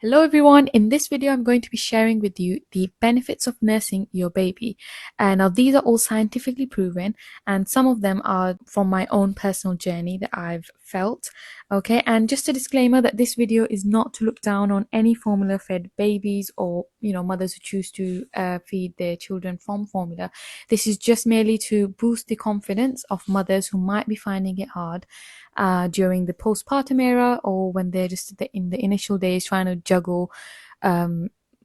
Hello everyone, in this video I'm going to be sharing with you the benefits of nursing your baby. And now these are all scientifically proven, and some of them are from my own personal journey that I've felt. Okay, and just a disclaimer that this video is not to look down on any formula fed babies or mothers who choose to feed their children from formula. This is just merely to boost the confidence of mothers who might be finding it hard during the postpartum era, or when they're just in the initial days trying to juggle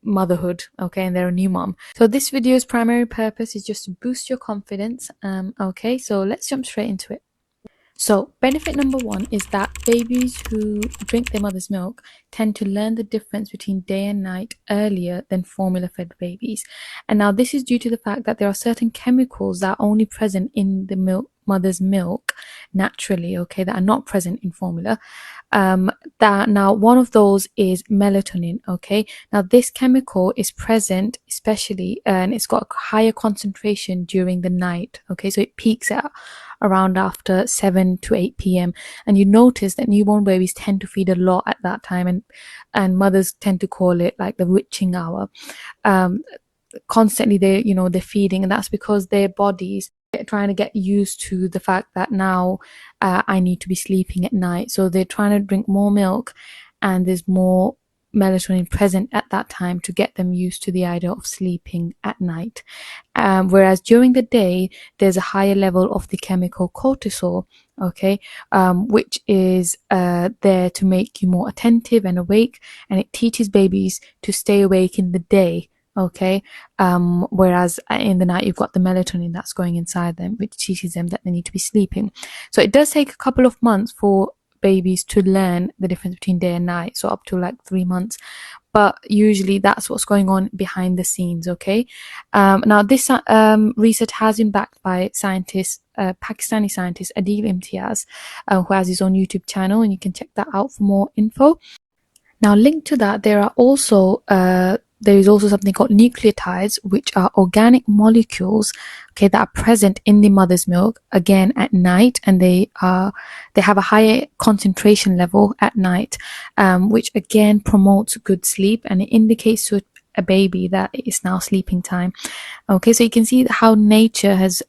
motherhood, okay, and they're a new mom. So this video's primary purpose is just to boost your confidence. Okay, so let's jump straight into it. So benefit number one is that babies who drink their mother's milk tend to learn the difference between day and night earlier than formula fed babies. And now this is due to the fact that there are certain chemicals that are only present in the mother's milk naturally, okay, that are not present in formula. That now one of those is melatonin. Okay, now this chemical is present especially, and it's got a higher concentration during the night. Okay, so it peaks at around after 7 to 8 p.m. and you notice that newborn babies tend to feed a lot at that time, and mothers tend to call it like the witching hour. Constantly they're feeding, and that's because their bodies are trying to get used to the fact that now I need to be sleeping at night, so they're trying to drink more milk, and there's more melatonin present at that time to get them used to the idea of sleeping at night. Whereas during the day there's a higher level of the chemical cortisol, okay, which is there to make you more attentive and awake, and it teaches babies to stay awake in the day. Okay, whereas in the night you've got the melatonin that's going inside them, which teaches them that they need to be sleeping. So it does take a couple of months for babies to learn the difference between day and night, so up to like 3 months, but usually that's what's going on behind the scenes. Okay, now this research has been backed by scientists, Pakistani scientist Adil Imtiaz, who has his own YouTube channel, and you can check that out for more info. Now, linked to that, there is also something called nucleotides, which are organic molecules, okay, that are present in the mother's milk again at night, and they have a higher concentration level at night, which again promotes good sleep, and it indicates to a baby that it is now sleeping time. Okay, so you can see how nature has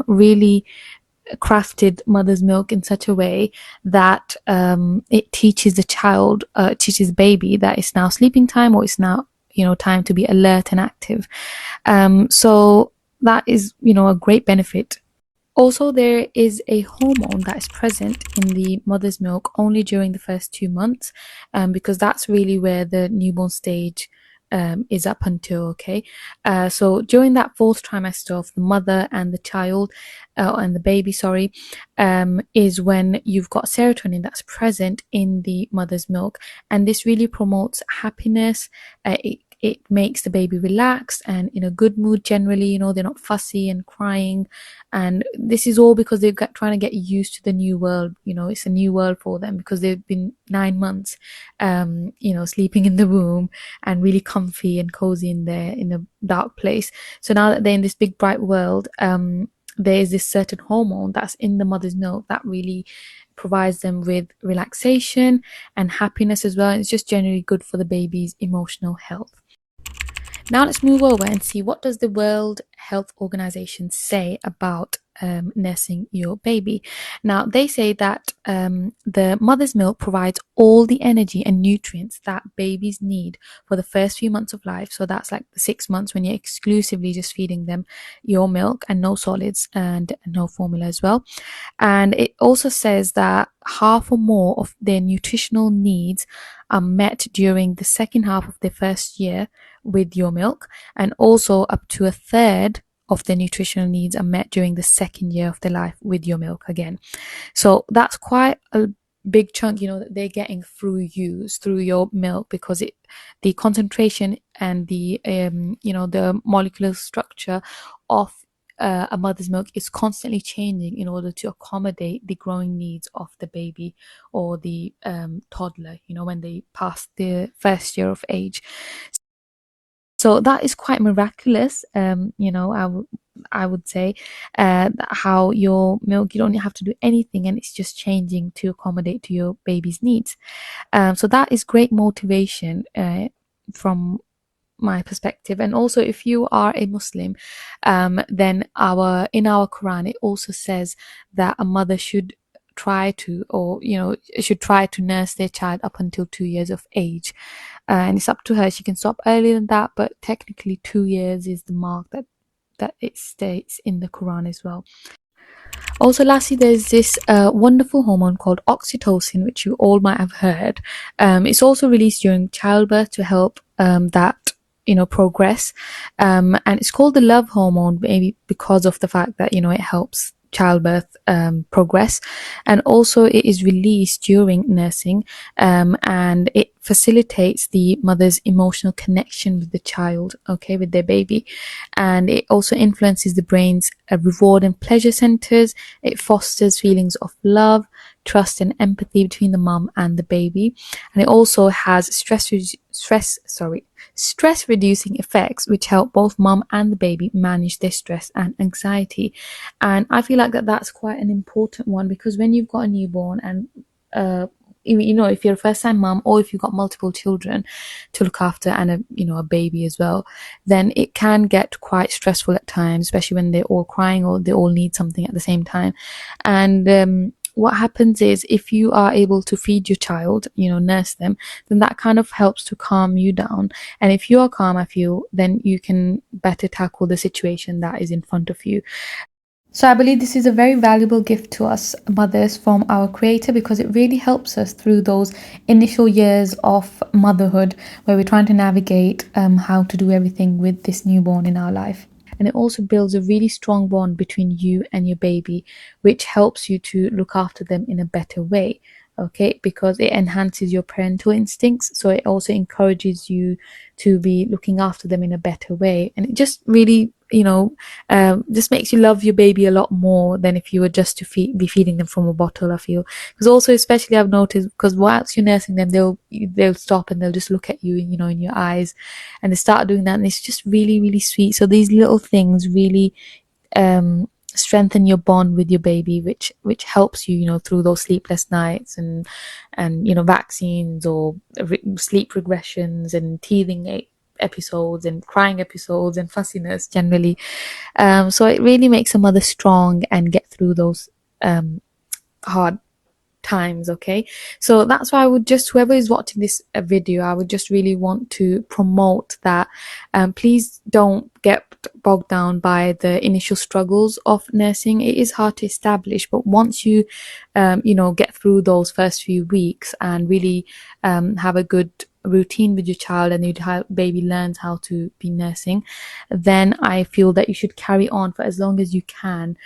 really crafted mother's milk in such a way that it teaches the child, teaches the baby that it's now sleeping time, or it's now time to be alert and active. So that is a great benefit. Also, there is a hormone that is present in the mother's milk only during the first 2 months, because that's really where the newborn stage is up until. Okay, so during that fourth trimester of the mother and the child, and the baby, sorry, is when you've got serotonin that's present in the mother's milk, and this really promotes happiness. It makes the baby relaxed and in a good mood generally. They're not fussy and crying, and this is all because they're trying to get used to the new world. It's a new world for them because they've been 9 months sleeping in the womb and really comfy and cozy in there in a dark place. So now that they're in this big bright world, there is this certain hormone that's in the mother's milk that really provides them with relaxation and happiness as well. And it's just generally good for the baby's emotional health. Now let's move over and see, what does the World Health Organization say about nursing your baby. Now they say that the mother's milk provides all the energy and nutrients that babies need for the first few months of life. So that's like the 6 months when you're exclusively just feeding them your milk and no solids and no formula as well. And it also says that half or more of their nutritional needs are met during the second half of their first year with your milk, and also up to a third of their nutritional needs are met during the second year of their life with your milk again. So that's quite a big chunk, that they're getting through your milk, because the concentration and the the molecular structure of a mother's milk is constantly changing in order to accommodate the growing needs of the baby or the toddler, when they pass the first year of age. So that is quite miraculous. I would say, how your milk, you don't have to do anything and it's just changing to accommodate to your baby's needs. So that is great motivation from my perspective. And also, if you are a Muslim, then our in our Quran it also says that a mother should try to, or should try to nurse their child up until 2 years of age, and it's up to her. She can stop earlier than that, but technically 2 years is the mark that it states in the Quran as well. Also, lastly, there's this wonderful hormone called oxytocin, which you all might have heard. It's also released during childbirth to help that progress, and it's called the love hormone, maybe because of the fact that it helps childbirth progress, and also it is released during nursing, and it facilitates the mother's emotional connection with the child, okay, with their baby, and it also influences the brain's reward and pleasure centers. It fosters feelings of love, trust, and empathy between the mom and the baby, and it also has stress reducing effects, which help both mom and the baby manage their stress and anxiety. And I feel like that's quite an important one, because when you've got a newborn, and if you're a first time mom, or if you've got multiple children to look after, and a baby as well, then it can get quite stressful at times, especially when they're all crying or they all need something at the same time. And what happens is, if you are able to feed your child, nurse them, then that kind of helps to calm you down. And if you are calm, I feel, then you can better tackle the situation that is in front of you. So I believe this is a very valuable gift to us mothers from our creator, because it really helps us through those initial years of motherhood, where we're trying to navigate how to do everything with this newborn in our life. And it also builds a really strong bond between you and your baby, which helps you to look after them in a better way. Okay, because it enhances your parental instincts. So it also encourages you to be looking after them in a better way. And it just really, just makes you love your baby a lot more than if you were just to be feeding them from a bottle, I feel. Because also, especially I've noticed, because whilst you're nursing them, they'll stop and they'll just look at you, in your eyes, and they start doing that, and it's just really, really sweet. So these little things really strengthen your bond with your baby, which helps you, through those sleepless nights, and vaccines, or sleep regressions, and teething episodes, and crying episodes, and fussiness generally. So it really makes a mother strong and get through those hard times. Okay, so that's why I would just, whoever is watching this video, I would just really want to promote that please don't get bogged down by the initial struggles of nursing. It is hard to establish, but once you get through those first few weeks, and really have a good routine with your child, and your baby learns how to be nursing, then I feel that you should carry on for as long as you can,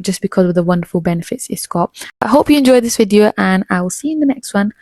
just because of the wonderful benefits it's got. I hope you enjoyed this video, and I will see you in the next one.